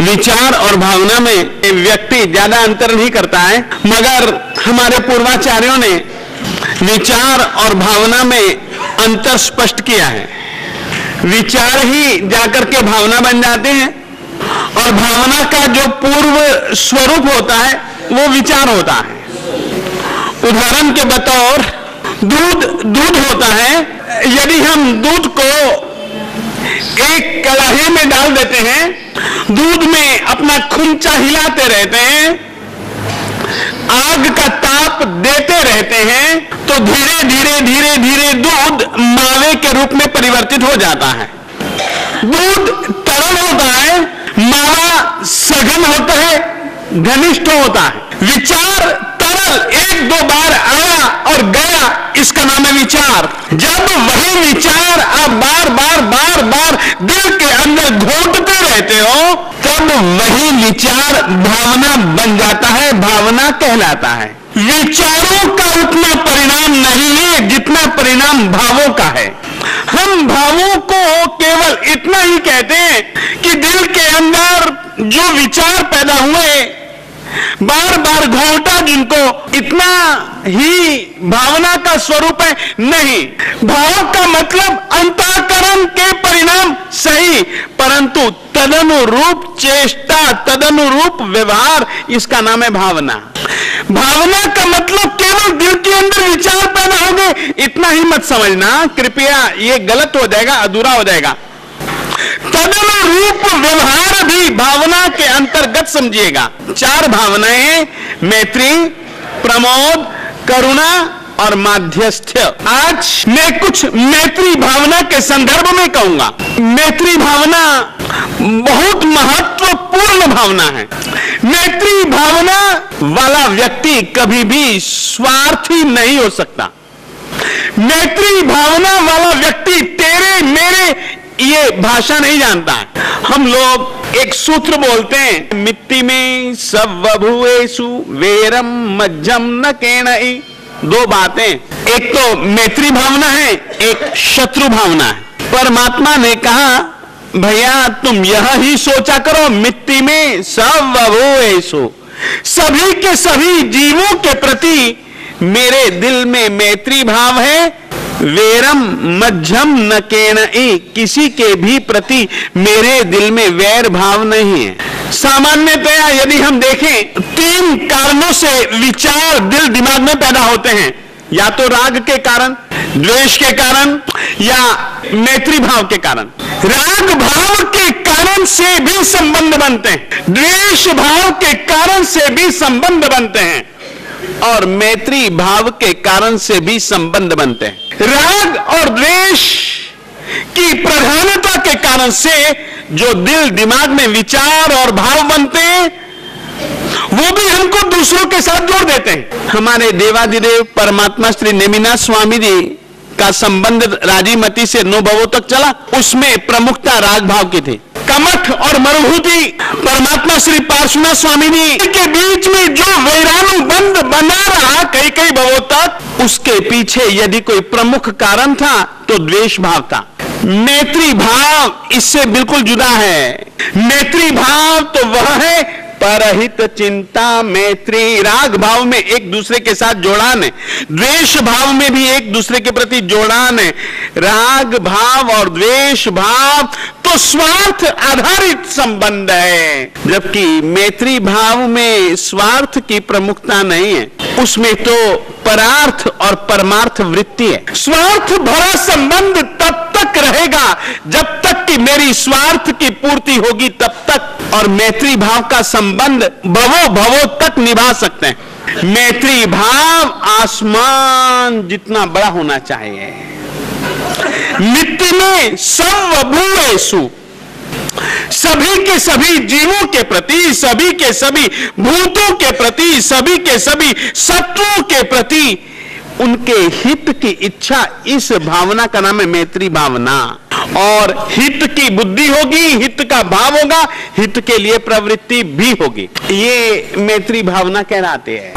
विचार और भावना में व्यक्ति ज्यादा अंतर नहीं करता है, मगर हमारे पूर्वाचार्यों ने विचार और भावना में अंतर स्पष्ट किया है। विचार ही जाकर के भावना बन जाते हैं और भावना का जो पूर्व स्वरूप होता है वो विचार होता है। उदाहरण के बतौर दूध होता है। यदि हम दूध को एक कड़ाही में डाल देते हैं, दूध में अपना खुंचा हिलाते रहते हैं, आग का ताप देते रहते हैं, तो धीरे धीरे धीरे धीरे दूध मावे के रूप में परिवर्तित हो जाता है। दूध तरल होता है, मावा सघन होता है, घनिष्ठ होता है। विचार तरल एक दो बार आया और गया, इसका नाम है विचार। जब वही विचार आप बार बार बार बार दिल के अंदर घोंटते रहते हो, तब वही विचार भावना बन जाता है, भावना कहलाता है। विचारों का उतना परिणाम नहीं है जितना परिणाम भावों का है। हम भावों को केवल इतना ही कहते हैं कि दिल के अंदर जो विचार पैदा हुए, बार बार घोंटा जिनको, इतना ही भावना का स्वरूप है। नहीं, भाव का मतलब अंतःकरण के परिणाम सही, परंतु तदनुरूप चेष्टा, तदनुरूप व्यवहार, इसका नाम है भावना। भावना का मतलब केवल दिल के अंदर विचार पैदा हो गए, इतना ही मत समझना, कृपया ये गलत हो जाएगा, अधूरा हो जाएगा। तदनुरूप व्यवहार भी भावना के अंतर्गत समझिएगा। 4 भावनाएं, मैत्री, प्रमोद, करुणा और माध्यस्थ्य। आज मैं कुछ मैत्री भावना के संदर्भ में कहूंगा। मैत्री भावना बहुत महत्वपूर्ण भावना है। मैत्री भावना वाला व्यक्ति कभी भी स्वार्थी नहीं हो सकता। मैत्री भावना वाला व्यक्ति तेरे मेरे ये भाषा नहीं जानता है। हम लोग एक सूत्र बोलते हैं, मिट्टी में सब वभुएषु वैरम मज्जम न केनई। 2 बातें, एक तो मैत्री भावना है, एक शत्रु भावना है। परमात्मा ने कहा, भैया तुम यह ही सोचा करो, मिट्टी में सब वभुएषु, सभी के सभी जीवों के प्रति मेरे दिल में मैत्री भाव है। वैरम मध्यम न केनई, किसी के भी प्रति मेरे दिल में वैर भाव नहीं है। सामान्यतया यदि हम देखें, 3 कारणों से विचार दिल दिमाग में पैदा होते हैं, या तो राग के कारण, द्वेष के कारण या मैत्री भाव के कारण। राग भाव के कारण से भी संबंध बनते हैं, द्वेष भाव के कारण से भी संबंध बनते हैं और मैत्री भाव के कारण से भी संबंध बनते हैं। राग और द्वेष की प्रधानता के कारण से जो दिल दिमाग में विचार और भाव बनते हैं, वो भी हमको दूसरों के साथ जोड़ देते हैं। हमारे देवादिदेव परमात्मा श्री नेमिनाथ स्वामी जी का संबंध राजीमती से 9 भवों तक चला। उसमें प्रमुखता राग भाव की थी। कमठ और मरुभूति परमात्मा श्री पार्श्वनाथ स्वामी जी के बीच में जो वैरानुबंध बना रहा कई भवों तक, उसके पीछे यदि कोई प्रमुख कारण था तो द्वेष भाव था। मैत्री भाव इससे बिल्कुल जुदा है। मैत्री भाव तो वह है परहित चिंता मैत्री। राग भाव में एक दूसरे के साथ जोड़ान है, द्वेष भाव में भी एक दूसरे के प्रति जोड़ान है। राग भाव और द्वेष भाव तो स्वार्थ आधारित संबंध है, जबकि मैत्री भाव में स्वार्थ की प्रमुखता नहीं है। उसमें तो परार्थ और परमार्थ वृत्ति है। स्वार्थ भरा संबंध तब तक रहेगा जब तक कि मेरी स्वार्थ की पूर्ति होगी, तब तक। और मैत्री भाव का संबंध भवों तक निभा सकते हैं। मैत्री भाव आसमान जितना बड़ा होना चाहिए। मिट्टी में सब भूएषु, सभी के सभी जीवों के प्रति, सभी के सभी भूतों के प्रति, सभी के सभी सत्वों के प्रति उनके हित की इच्छा, इस भावना का नाम है मैत्री भावना। और हित की बुद्धि होगी, हित का भाव होगा, हित के लिए प्रवृत्ति भी होगी। ये मैत्री भावना कहलाते हैं।